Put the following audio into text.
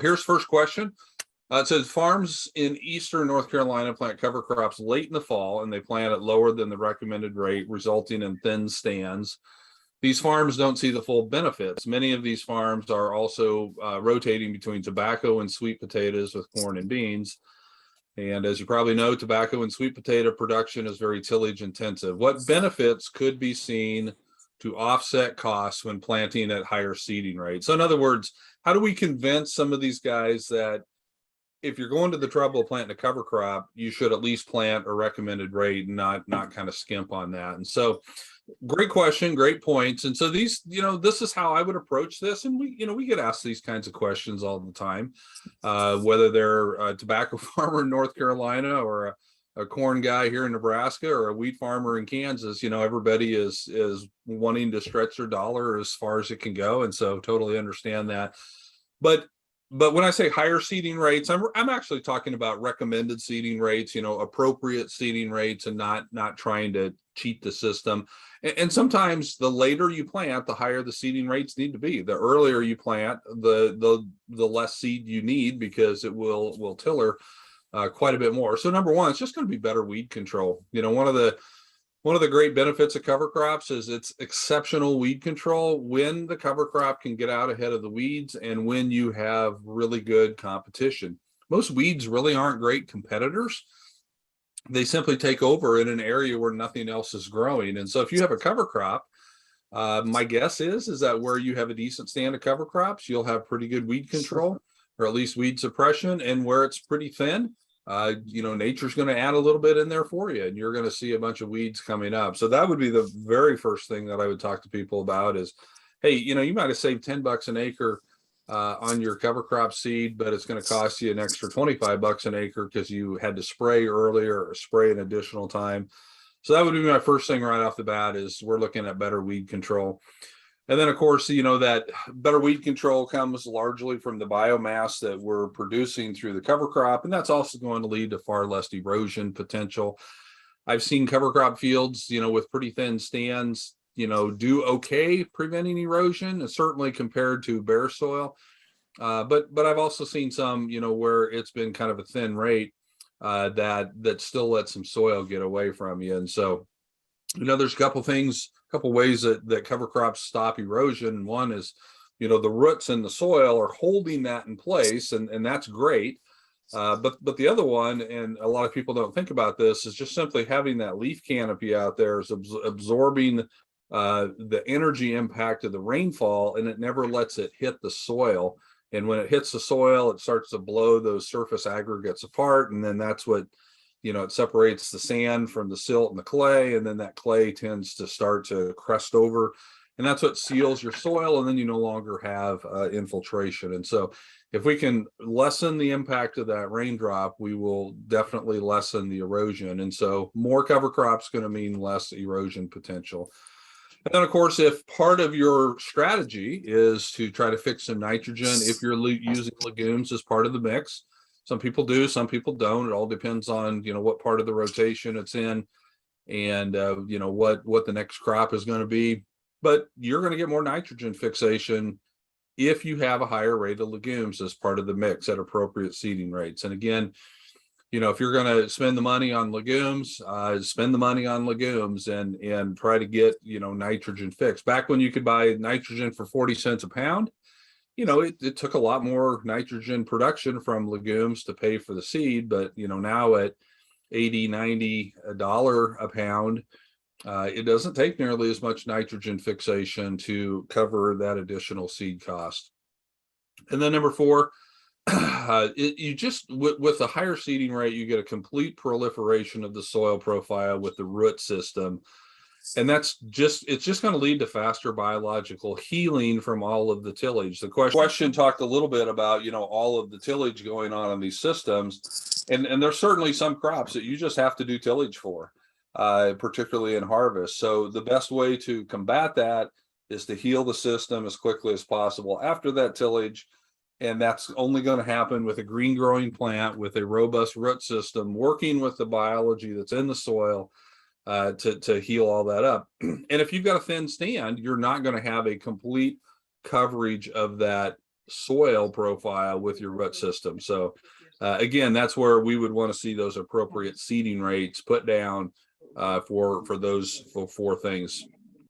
Here's first question. It says farms in eastern North Carolina plant cover crops late in the fall, and they plant it lower than the recommended rate, resulting in thin stands. These farms don't see the full benefits. Many of these farms are also rotating between tobacco and sweet potatoes with corn and beans. And as you probably know, tobacco and sweet potato production is very tillage intensive. What benefits could be seen to offset costs when planting at higher seeding rates? So in other words, how do we convince some of these guys that if you're going to the trouble of planting a cover crop, you should at least plant a recommended rate and not kind of skimp on that? And so great question, great points. And so these, this is how I would approach this. And we get asked these kinds of questions all the time, whether they're a tobacco farmer in North Carolina or a corn guy here in Nebraska or a wheat farmer in Kansas. Everybody is wanting to stretch their dollar as far as it can go. And so totally understand that. But when I say higher seeding rates, I'm actually talking about recommended seeding rates, appropriate seeding rates, and not trying to cheat the system. And sometimes the later you plant, the higher the seeding rates need to be. The earlier you plant, the less seed you need, because it will tiller quite a bit more. So number one, it's just going to be better weed control. One of the great benefits of cover crops is it's exceptional weed control when the cover crop can get out ahead of the weeds and when you have really good competition. Most weeds really aren't great competitors. They simply take over in an area where nothing else is growing. And so if you have a cover crop, my guess is that where you have a decent stand of cover crops, you'll have pretty good weed control, or at least weed suppression. And where it's pretty thin, nature's going to add a little bit in there for you, and you're going to see a bunch of weeds coming up. So that would be the very first thing that I would talk to people about is, hey, you might have saved $10 an acre on your cover crop seed, but it's going to cost you an extra $25 an acre because you had to spray earlier or spray an additional time. So that would be my first thing right off the bat, is we're looking at better weed control. And then, of course, that better weed control comes largely from the biomass that we're producing through the cover crop. And that's also going to lead to far less erosion potential. I've seen cover crop fields, with pretty thin stands, do okay preventing erosion, and certainly compared to bare soil. But I've also seen some, where it's been kind of a thin rate that still lets some soil get away from you. And so, there's a couple ways that cover crops stop erosion. One is, the roots in the soil are holding that in place, and that's great. But the other one, and a lot of people don't think about this, is just simply having that leaf canopy out there is absorbing the energy impact of the rainfall, and it never lets it hit the soil. And when it hits the soil, it starts to blow those surface aggregates apart, and then that's what it separates the sand from the silt and the clay, and then that clay tends to start to crust over, and that's what seals your soil, and then you no longer have infiltration. And so if we can lessen the impact of that raindrop, we will definitely lessen the erosion. And so more cover crops going to mean less erosion potential. And then, of course, if part of your strategy is to try to fix some nitrogen, if you're using legumes as part of the mix, some people do, some people don't. It all depends on, what part of the rotation it's in, and, what the next crop is going to be. But you're going to get more nitrogen fixation if you have a higher rate of legumes as part of the mix at appropriate seeding rates. And again, if you're going to spend the money on legumes, spend the money on legumes and try to get, nitrogen fixed. Back when you could buy nitrogen for 40 cents a pound, it took a lot more nitrogen production from legumes to pay for the seed. But, now at $80, $90 a pound, it doesn't take nearly as much nitrogen fixation to cover that additional seed cost. And then number four, with a higher seeding rate, you get a complete proliferation of the soil profile with the root system. And it's just going to lead to faster biological healing from all of the tillage. The question talked a little bit about, all of the tillage going on in these systems. And there's certainly some crops that you just have to do tillage for, particularly in harvest. So the best way to combat that is to heal the system as quickly as possible after that tillage. And that's only going to happen with a green growing plant with a robust root system, working with the biology that's in the soil to heal all that up. And if you've got a thin stand, you're not going to have a complete coverage of that soil profile with your root system. So again, that's where we would want to see those appropriate seeding rates put down for those four things.